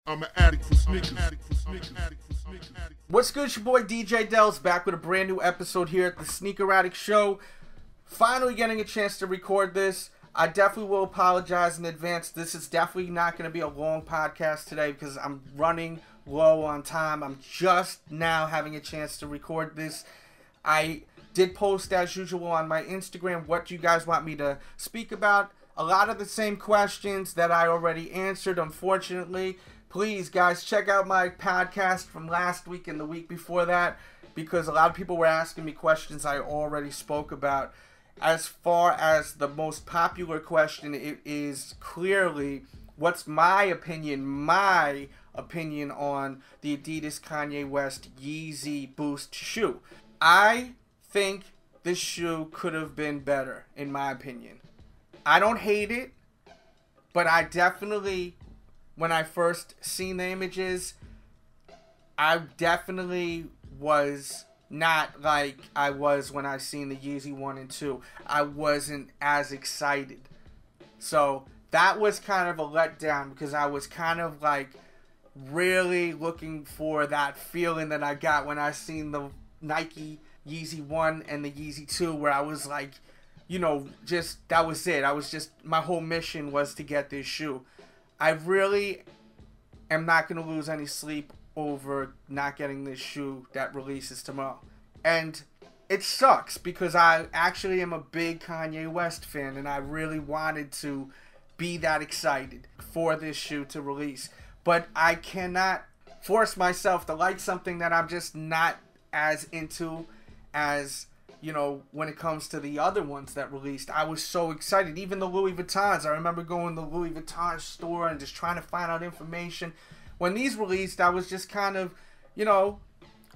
I'm an addict for sneakers. What's good? It's your boy DJ Dells back with a brand new episode here at the Sneaker Addict Show. Finally getting a chance to record this. I definitely will apologize in advance. This is definitely not going to be a long podcast today because I'm running low on time. I'm just now having a chance to record this. I did post as usual on my Instagram what you guys want me to speak about. A lot of the same questions that I already answered, unfortunately. Please, guys, check out my podcast from last week and the week before that because a lot of people were asking me questions I already spoke about. As far as the most popular question, it is clearly what's my opinion on the Adidas Kanye West Yeezy Boost shoe. I think this shoe could have been better, in my opinion. I don't hate it, but I definitely, when I first seen the images, I definitely was not like I was when I seen the Yeezy 1 and 2. I wasn't as excited. So that was kind of a letdown because I was kind of like really looking for that feeling that I got when I seen the Nike Yeezy 1 and the Yeezy 2 where I was like, you know, just, that was it. My whole mission was to get this shoe. I really am not going to lose any sleep over not getting this shoe that releases tomorrow. And it sucks because I actually am a big Kanye West fan and I really wanted to be that excited for this shoe to release. But I cannot force myself to like something that I'm just not as into as, you know, when it comes to the other ones that released. I was so excited. Even the Louis Vuittons. I remember going to the Louis Vuitton store and just trying to find out information. When these released, I was just kind of, you know,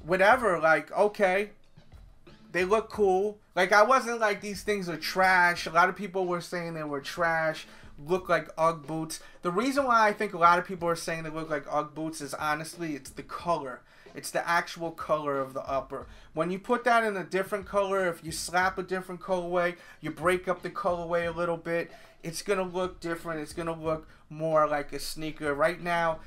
whatever. Like, okay, they look cool. Like, I wasn't like these things are trash. A lot of people were saying they were trash. Look like UGG boots. The reason why I think a lot of people are saying they look like UGG boots is honestly, it's the color. It's the actual color of the upper. When you put that in a different color, if you slap a different colorway, you break up the colorway a little bit, it's going to look different. It's going to look more like a sneaker. Right now,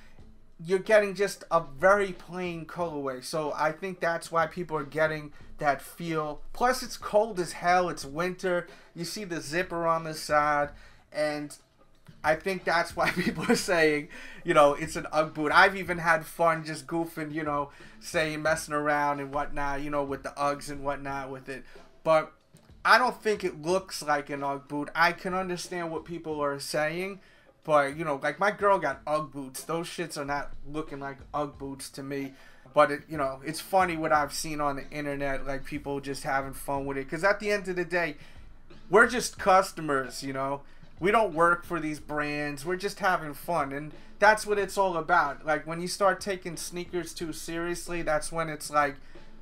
you're getting just a very plain colorway. So I think that's why people are getting that feel. Plus, it's cold as hell. It's winter. You see the zipper on the side. And I think that's why people are saying, you know, it's an UGG boot. I've even had fun just goofing, you know, saying, messing around and whatnot, you know, with the Uggs and whatnot with it. But I don't think it looks like an UGG boot. I can understand what people are saying. But, you know, like my girl got UGG boots. Those shits are not looking like UGG boots to me. But, you know, it's funny what I've seen on the internet, like people just having fun with it. Because at the end of the day, we're just customers, you know. We don't work for these brands. We're just having fun. And that's what it's all about. Like, when you start taking sneakers too seriously, that's when it's like,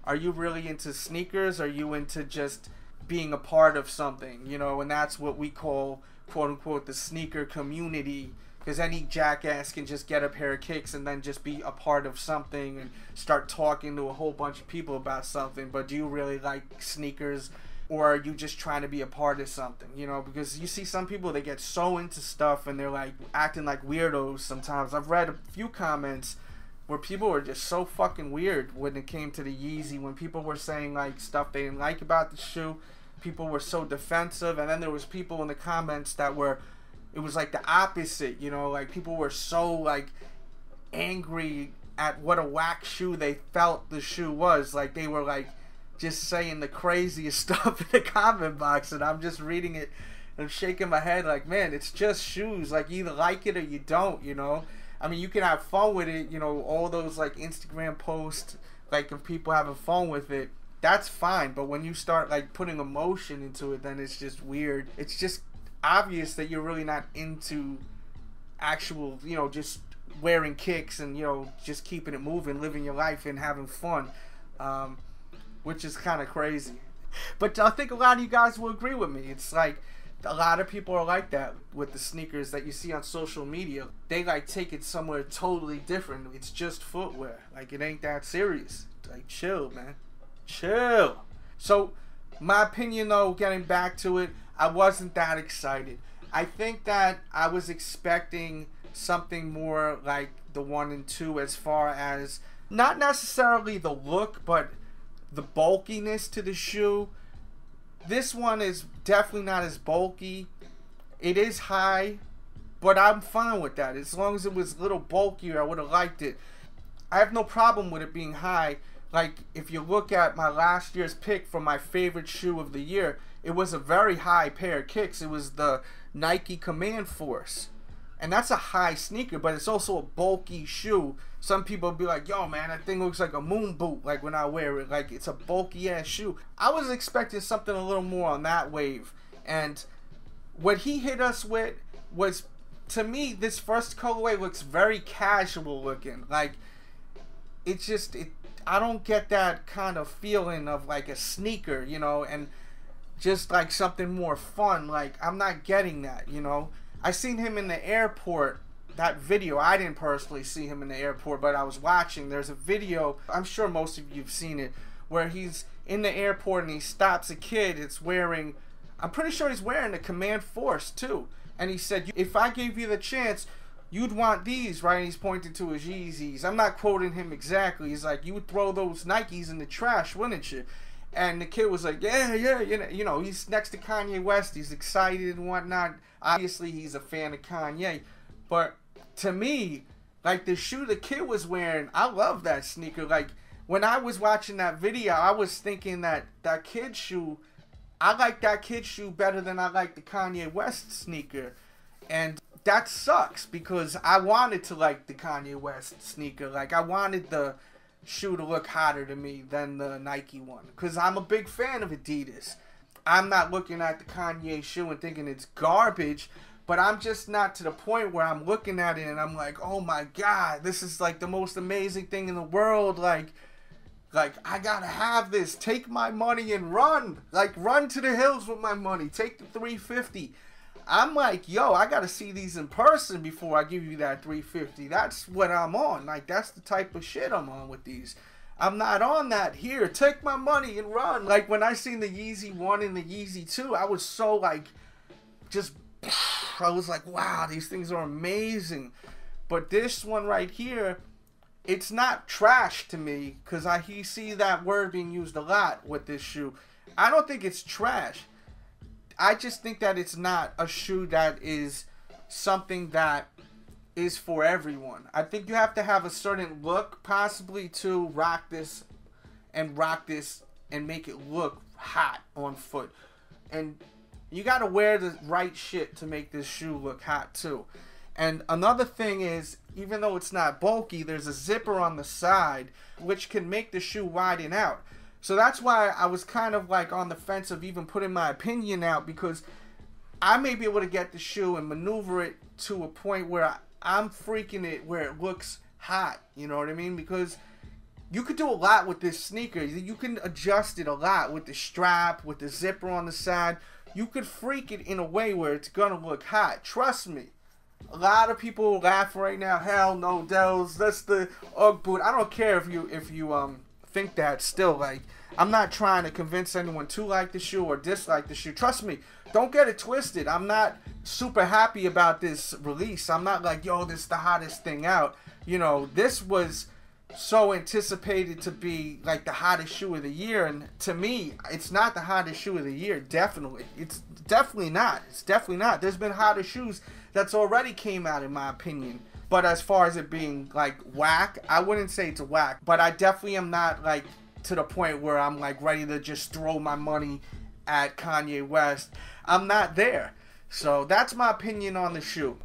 are you really into sneakers? Are you into just being a part of something? You know, and that's what we call, quote-unquote, the sneaker community. Because any jackass can just get a pair of kicks and then just be a part of something and start talking to a whole bunch of people about something. But do you really like sneakers? Or are you just trying to be a part of something, you know? Because you see some people, they get so into stuff and they're like acting like weirdos sometimes. I've read a few comments where people were just so fucking weird when it came to the Yeezy. When people were saying like stuff they didn't like about the shoe, people were so defensive. And then there was people in the comments that were, it was like the opposite, you know? Like people were so like angry at what a whack shoe they felt the shoe was. Like they were like, just saying the craziest stuff in the comment box, and I'm just reading it and I'm shaking my head like, man, it's just shoes. Like, you either like it or you don't, you know? I mean, you can have fun with it, you know, all those like Instagram posts, like of people having fun with it, that's fine. But when you start like putting emotion into it, then it's just weird. It's just obvious that you're really not into actual, you know, just wearing kicks and, you know, just keeping it moving, living your life and having fun. Which is kind of crazy. But I think a lot of you guys will agree with me. It's like a lot of people are like that with the sneakers that you see on social media. They like take it somewhere totally different. It's just footwear. Like, it ain't that serious. Like, chill, man. Chill. So, my opinion though, getting back to it, I wasn't that excited. I think that I was expecting something more like the 1 and 2 as far as not necessarily the look, but the bulkiness to the shoe. This one is definitely not as bulky. It is high, but I'm fine with that. As long as it was a little bulkier, I would have liked it. I have no problem with it being high. Like, if you look at my last year's pick for my favorite shoe of the year, it was a very high pair of kicks. It was the Nike Command Force. And that's a high sneaker, but it's also a bulky shoe. Some people will be like, yo, man, that thing looks like a moon boot, like, when I wear it. Like, it's a bulky-ass shoe. I was expecting something a little more on that wave. And what he hit us with was, to me, this first colorway looks very casual looking. Like, it's just, I don't get that kind of feeling of, like, a sneaker, you know, and just, like, something more fun. Like, I'm not getting that, you know. I seen him in the airport, that video. I didn't personally see him in the airport, but I was watching. There's a video, I'm sure most of you have seen it, where he's in the airport and he stops a kid. It's wearing, I'm pretty sure he's wearing the Command Force too. And he said, if I gave you the chance, you'd want these, right? And he's pointing to his Yeezys. I'm not quoting him exactly. He's like, you would throw those Nikes in the trash, wouldn't you? And the kid was like, yeah, you know, he's next to Kanye West. He's excited and whatnot. Obviously, he's a fan of Kanye. But to me, like, the shoe the kid was wearing, I love that sneaker. Like, when I was watching that video, I was thinking that that kid shoe, I like that kid shoe better than I like the Kanye West sneaker. And that sucks because I wanted to like the Kanye West sneaker. Like, I wanted the shoe to look hotter to me than the Nike one, because I'm a big fan of Adidas. I'm not looking at the Kanye shoe and thinking it's garbage, but I'm just not to the point where I'm looking at it and I'm like, oh my god, this is like the most amazing thing in the world. Like I gotta have this. Take my money and run. Like, run to the hills with my money. Take the 350. I'm like, yo, I gotta see these in person before I give you that 350. That's what I'm on. Like, that's the type of shit I'm on with these. I'm not on that here. Take my money and run. Like, when I seen the Yeezy 1 and the Yeezy 2, I was so, like, just, I was like, wow, these things are amazing. But this one right here, it's not trash to me, because you see that word being used a lot with this shoe. I don't think it's trash. I just think that it's not a shoe that is something that is for everyone. I think you have to have a certain look, possibly, to rock this and make it look hot on foot. And you got to wear the right shit to make this shoe look hot too. And another thing is, even though it's not bulky, there's a zipper on the side which can make the shoe widen out. So that's why I was kind of like on the fence of even putting my opinion out, because I may be able to get the shoe and maneuver it to a point where I'm freaking it where it looks hot. You know what I mean? Because you could do a lot with this sneaker. You can adjust it a lot with the strap, with the zipper on the side. You could freak it in a way where it's gonna look hot. Trust me. A lot of people laugh right now. Hell no, Dells. That's the Ugg boot. I don't care if you think that. Still, like, I'm not trying to convince anyone to like the shoe or dislike the shoe. Trust me, don't get it twisted. I'm not super happy about this release. I'm not like, yo, this is the hottest thing out. You know, this was so anticipated to be like the hottest shoe of the year, and to me, it's not the hottest shoe of the year. Definitely, it's definitely not. It's definitely not. There's been hotter shoes that's already came out, in my opinion. But as far as it being like whack, I wouldn't say it's whack. But I definitely am not like to the point where I'm like ready to just throw my money at Kanye West. I'm not there. So that's my opinion on the shoe.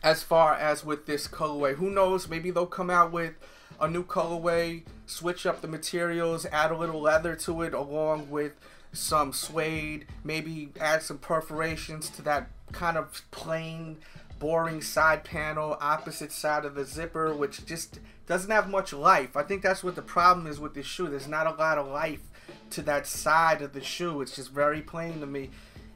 As far as with this colorway, who knows? Maybe they'll come out with a new colorway, switch up the materials, add a little leather to it along with some suede, maybe add some perforations to that kind of plain, boring side panel, opposite side of the zipper, which just doesn't have much life. I think that's what the problem is with this shoe. There's not a lot of life to that side of the shoe. It's just very plain to me.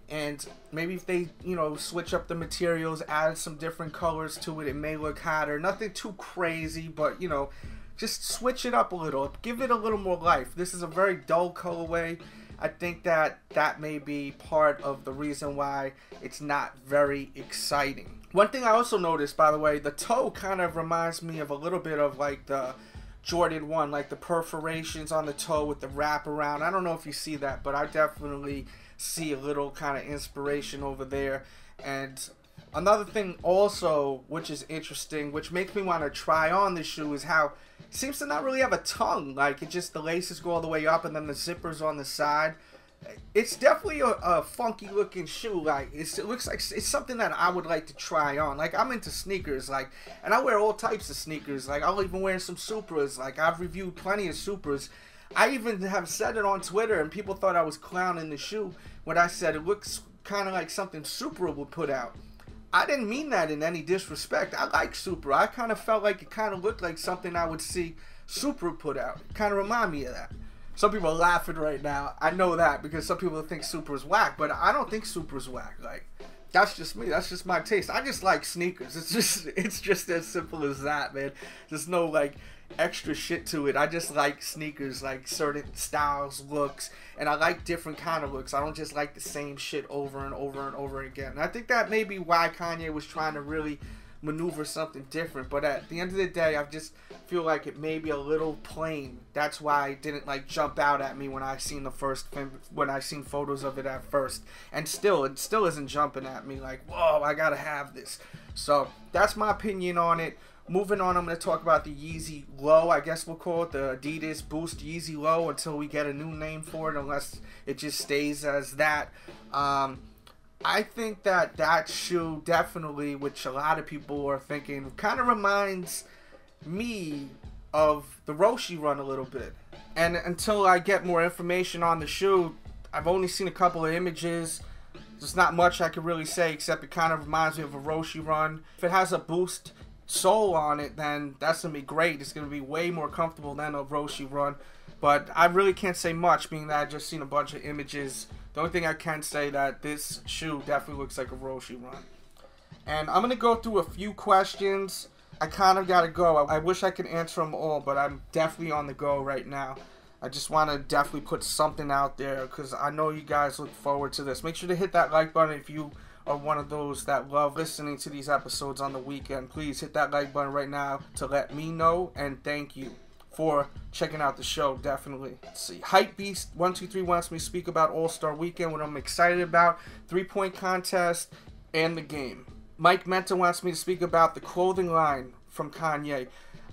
And maybe if they, you know, switch up the materials, add some different colors to it, it may look hotter. Nothing too crazy, but, you know, just switch it up a little. Give it a little more life. This is a very dull colorway. I think that that may be part of the reason why it's not very exciting. One thing I also noticed, by the way, the toe kind of reminds me of a little bit of like the Jordan 1, like the perforations on the toe with the wrap around. I don't know if you see that, but I definitely see a little kind of inspiration over there. And another thing also, which is interesting, which makes me want to try on this shoe, is how it seems to not really have a tongue. Like, it just, the laces go all the way up and then the zipper's on the side. It's definitely a funky looking shoe. Like, it looks like it's something that I would like to try on. Like, I'm into sneakers, like, and I wear all types of sneakers. Like, I'll even wear some Supras. Like, I've reviewed plenty of Supras. I even have said it on Twitter, and people thought I was clowning the shoe when I said it looks kind of like something Supra would put out. I didn't mean that in any disrespect. I like Supra. I kind of felt like it kind of looked like something I would see Supra put out. It kind of remind me of that. Some people are laughing right now. I know that because some people think Supra's whack, but I don't think Supra's whack. Like, that's just me. That's just my taste. I just like sneakers. It's just as simple as that, man. There's no like extra shit to it. I just like sneakers, like certain styles, looks, and I like different kind of looks. I don't just like the same shit over and over and over again. And I think that may be why Kanye was trying to really maneuver something different, but at the end of the day, I just feel like it may be a little plain. That's why it didn't like jump out at me when I seen photos of it at first, and it still isn't jumping at me like, whoa, I gotta have this. So that's my opinion on it. Moving on, I'm going to talk about the Yeezy Low. I guess we'll call it the Adidas Boost Yeezy Low until we get a new name for it, unless it just stays as that. I think that shoe definitely, which a lot of people are thinking, kind of reminds me of the Roshi run a little bit. And until I get more information on the shoe, I've only seen a couple of images. There's not much I can really say, except it kind of reminds me of a Roshi run. If it has a Boost sole on it, then that's going to be great. It's going to be way more comfortable than a Roshi run. But I really can't say much, being that I've just seen a bunch of images. The only thing I can say that this shoe definitely looks like a Roshi run. And I'm going to go through a few questions. I kind of got to go. I wish I could answer them all, but I'm definitely on the go right now. I just want to definitely put something out there because I know you guys look forward to this. Make sure to hit that like button if you are one of those that love listening to these episodes on the weekend. Please hit that like button right now to let me know, and thank you for checking out the show, definitely. Let's see. Hypebeast123 wants me to speak about All-Star Weekend, what I'm excited about, 3-point contest, and the game. Mike Menta wants me to speak about the clothing line from Kanye.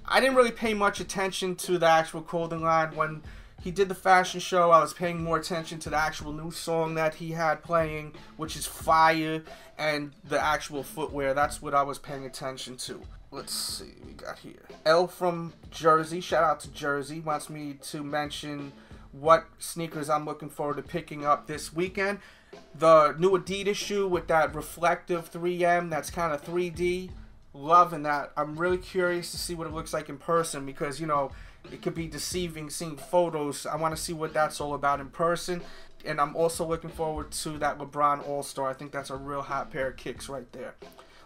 I didn't really pay much attention to the actual clothing line. When he did the fashion show, I was paying more attention to the actual new song that he had playing, which is Fire, and the actual footwear. That's what I was paying attention to. Let's see, we got here. L from Jersey, shout out to Jersey, wants me to mention what sneakers I'm looking forward to picking up this weekend. The new Adidas shoe with that reflective 3M, that's kind of 3D. Loving that. I'm really curious to see what it looks like in person because, you know, it could be deceiving seeing photos. I want to see what that's all about in person. And I'm also looking forward to that LeBron All-Star. I think that's a real hot pair of kicks right there.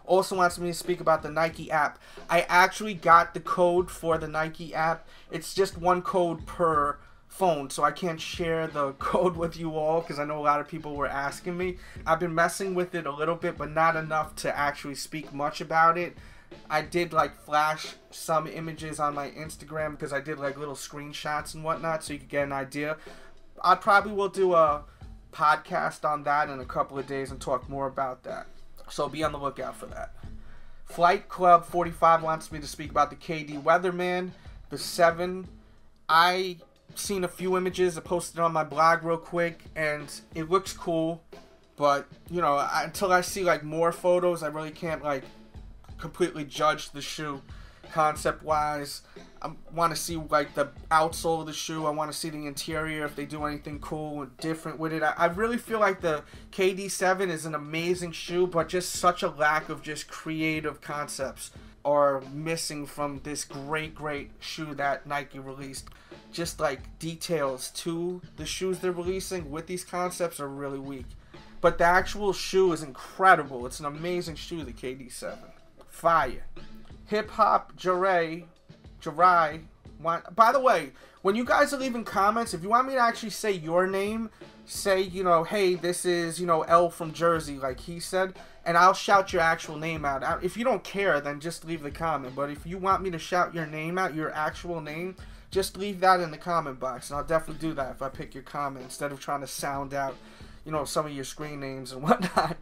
Also wants me to speak about the Nike app. I actually got the code for the Nike app. It's just one code per phone, so I can't share the code with you all because I know a lot of people were asking me. I've been messing with it a little bit, but not enough to actually speak much about it. I did like flash some images on my Instagram because I did like little screenshots and whatnot so you could get an idea. I probably will do a podcast on that in a couple of days and talk more about that. So be on the lookout for that. Flight Club 45 wants me to speak about the KD Weatherman, the 7. I seen a few images. I posted on my blog real quick, and it looks cool. But, you know, until I see like more photos, I really can't like completely judge the shoe concept-wise. I want to see like the outsole of the shoe. I want to see the interior, if they do anything cool and different with it. I really feel like the KD7 is an amazing shoe, but just such a lack of just creative concepts are missing from this great shoe that Nike released. Just like details to the shoes they're releasing with these concepts are really weak. But the actual shoe is incredible. It's an amazing shoe, the KD7. Fire. Hip Hop Jirai By the way, when you guys are leaving comments, if you want me to actually say your name, say, you know, hey, this is, you know, L from Jersey, like he said, and I'll shout your actual name out. If you don't care, then just leave the comment. But if you want me to shout your name out, your actual name, just leave that in the comment box, and I'll definitely do that if I pick your comment instead of trying to sound out, you know, some of your screen names and whatnot.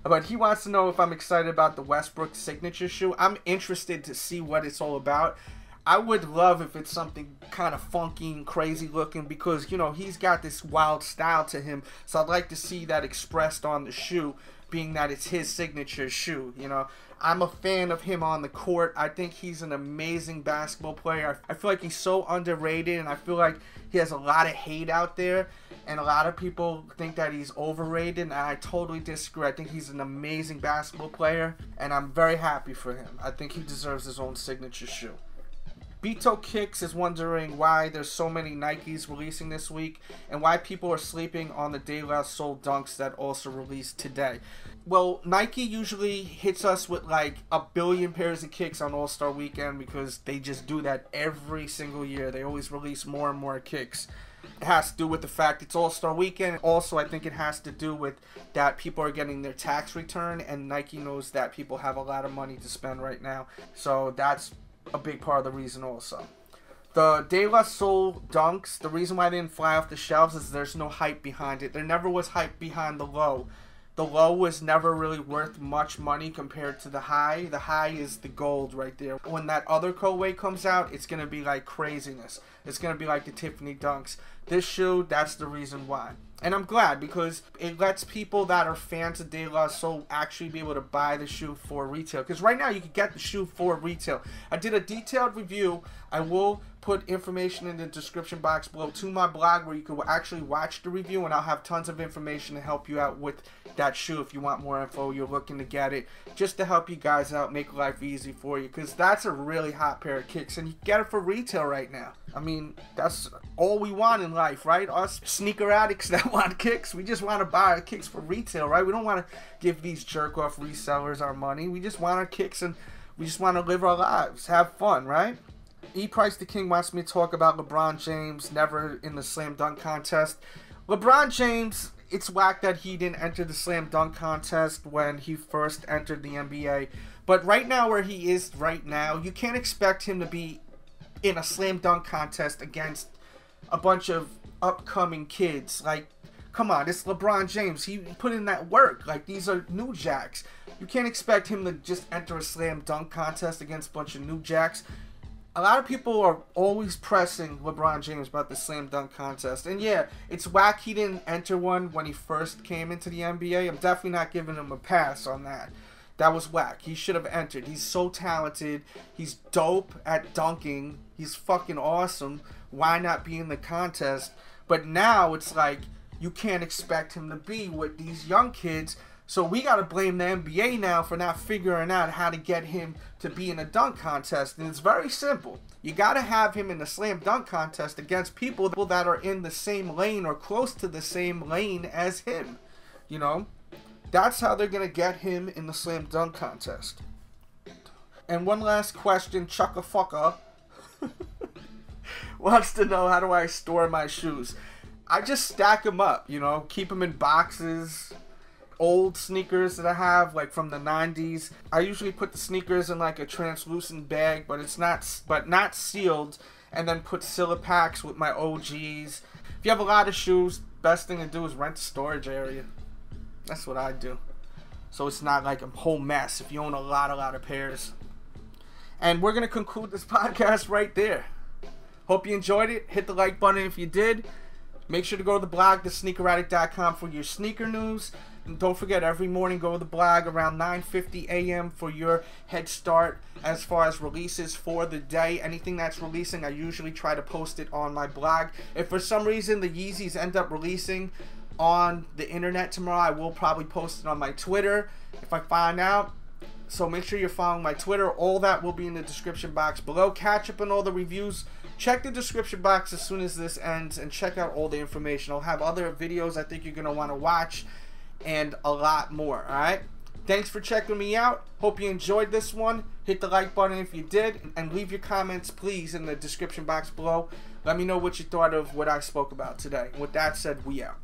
But he wants to know if I'm excited about the Westbrook signature shoe. I'm interested to see what it's all about. I would love if it's something kind of funky and crazy looking because, you know, he's got this wild style to him. So I'd like to see that expressed on the shoe, being that it's his signature shoe, you know. I'm a fan of him on the court. I think he's an amazing basketball player. I feel like he's so underrated, and I feel like he has a lot of hate out there, and a lot of people think that he's overrated, and I totally disagree. I think he's an amazing basketball player, and I'm very happy for him. I think he deserves his own signature shoe. Beto Kicks is wondering why there's so many Nikes releasing this week and why people are sleeping on the De La Soul Dunks that also released today. Well, Nike usually hits us with like a billion pairs of kicks on All-Star Weekend because they just do that every single year. They always release more and more kicks. It has to do with the fact it's All-Star Weekend. Also, I think it has to do with that people are getting their tax return, and Nike knows that people have a lot of money to spend right now. So that's a big part of the reason also. The De La Soul Dunks, the reason why they didn't fly off the shelves is there's no hype behind it. There never was hype behind the low. The low was never really worth much money compared to the high. The high is the gold right there. When that other colorway comes out, it's going to be like craziness. It's going to be like the Tiffany Dunks. This shoe, that's the reason why. And I'm glad because it lets people that are fans of De La Soul actually be able to buy the shoe for retail. Because right now you can get the shoe for retail. I did a detailed review. I will put information in the description box below to my blog where you can actually watch the review, and I'll have tons of information to help you out with that shoe if you want more info, you're looking to get it, just to help you guys out, make life easy for you, because that's a really hot pair of kicks, and you get it for retail right now. I mean, that's all we want in life, right? Us sneaker addicts that want kicks, we just want to buy our kicks for retail, right? We don't want to give these jerk-off resellers our money. We just want our kicks, and we just want to live our lives, have fun, right? E-Price the King wants me to talk about LeBron James never in the slam dunk contest. LeBron James, it's whack that he didn't enter the slam dunk contest when he first entered the NBA. But right now where he is right now, you can't expect him to be in a slam dunk contest against a bunch of upcoming kids. Like, come on, it's LeBron James. He put in that work. Like, these are new jacks. You can't expect him to just enter a slam dunk contest against a bunch of new jacks. A lot of people are always pressing LeBron James about the slam dunk contest. And yeah, it's whack he didn't enter one when he first came into the NBA. I'm definitely not giving him a pass on that. That was whack. He should have entered. He's so talented. He's dope at dunking. He's fucking awesome. Why not be in the contest? But now it's like you can't expect him to be with these young kids. So we got to blame the NBA now for not figuring out how to get him to be in a dunk contest. And it's very simple. You got to have him in the slam dunk contest against people that are in the same lane or close to the same lane as him. You know, that's how they're going to get him in the slam dunk contest. And one last question, Chucka wants to know, how do I store my shoes? I just stack them up, you know, keep them in boxes. Old sneakers that I have, like from the 90s, I usually put the sneakers in like a translucent bag, but not sealed, and then put Silipacks with my OGs. If you have a lot of shoes, best thing to do is rent a storage area. That's what I do, so it's not like a whole mess if you own a lot of pairs. And we're gonna conclude this podcast right there. Hope you enjoyed it. Hit the like button if you did. Make sure to go to the blog, thesneakeraddict.com, for your sneaker news. And don't forget, every morning go to the blog around 9:50 a.m. for your head start as far as releases for the day. Anything that's releasing, I usually try to post it on my blog. If for some reason the Yeezys end up releasing on the internet tomorrow, I will probably post it on my Twitter if I find out. So make sure you're following my Twitter. All that will be in the description box below. Catch up on all the reviews. Check the description box as soon as this ends and check out all the information. I'll have other videos I think you're going to want to watch and a lot more. Alright? Thanks for checking me out. Hope you enjoyed this one. Hit the like button if you did, and leave your comments, please, in the description box below. Let me know what you thought of what I spoke about today. With that said, we out.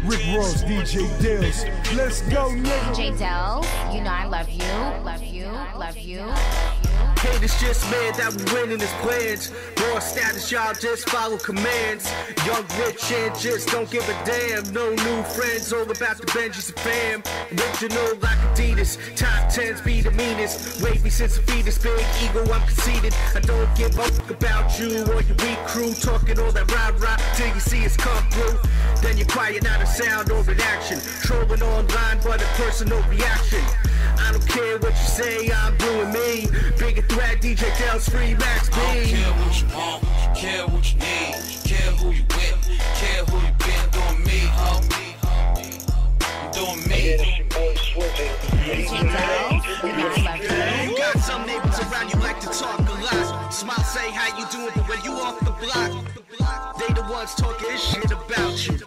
Rick Ross, DJ Dells. Let's go, nigga. DJ Dells, you know I love you, love you, love you. Haters just mad that we winning his plans. Raw status, y'all just follow commands. Young, rich, and just don't give a damn. No new friends, all about the Benjis and fam. Original like Adidas, top 10s be the meanest. Wavy since a fetus, big ego, I'm conceited. I don't give a fuck about you or your weak crew. Talking all that rah-rah till you see us come through. Then you're quiet, not a sound or an action. Trolling online, but a personal reaction. I don't care what you say, I'm doing me. Bigger threat, DJ Dells, free Max B. I don't care what you want, care what you need, care who you with, care who you been. Doing me, homie. Doing me. DJ Dells, you know I love you. You got some neighbors around you like to talk a lot. Smile, say how you doing, but when you off the block, they the ones talking shit about you.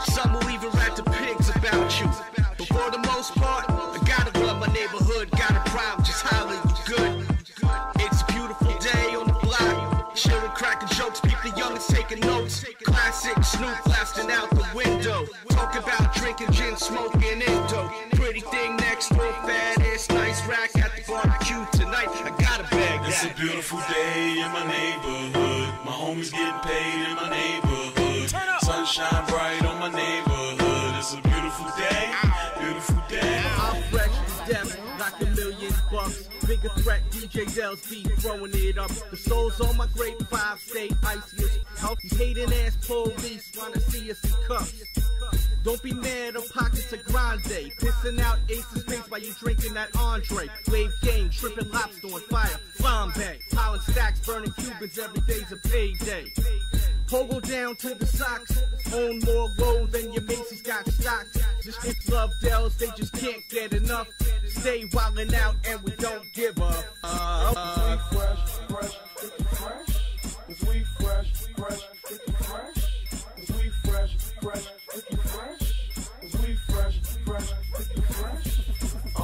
Some will even rap to pigs about you. But for the most part, I gotta love my neighborhood. Got a problem, just holler you good. It's a beautiful day on the block. Chillin', cracking jokes, people youngins taking notes. Classic Snoop blasting out the window. Talk about drinking gin, smoking Indo. Pretty thing next door, fat ass, nice rack at the barbecue tonight. I got a bag. It's a beautiful day in my neighborhood. My homies getting paid in my neighborhood. Sunshine bright on my neighborhood. It's a beautiful day, beautiful day. I'm fresh to death, like $1,000,000. Bigger threat, DJ Dells be throwing it up. The souls on my grape 5 stay iciest. Healthy hating ass police wanna see us in cuffs. Don't be mad, our pockets are grande. Pissing out aces face while you drinking that Andre. Wave game, tripping lobster on fire. Flambe, piling stacks, burning Cubans, every day's a payday. Pogo down to the socks. Own more low than your Macy's got stocks. Just it's love Dells, they just can't get enough. Stay wildin' out and we don't give up. We fresh, fresh, fresh. Cause we fresh, fresh, fresh. Cause we fresh, fresh, fresh. Cause we fresh, fresh.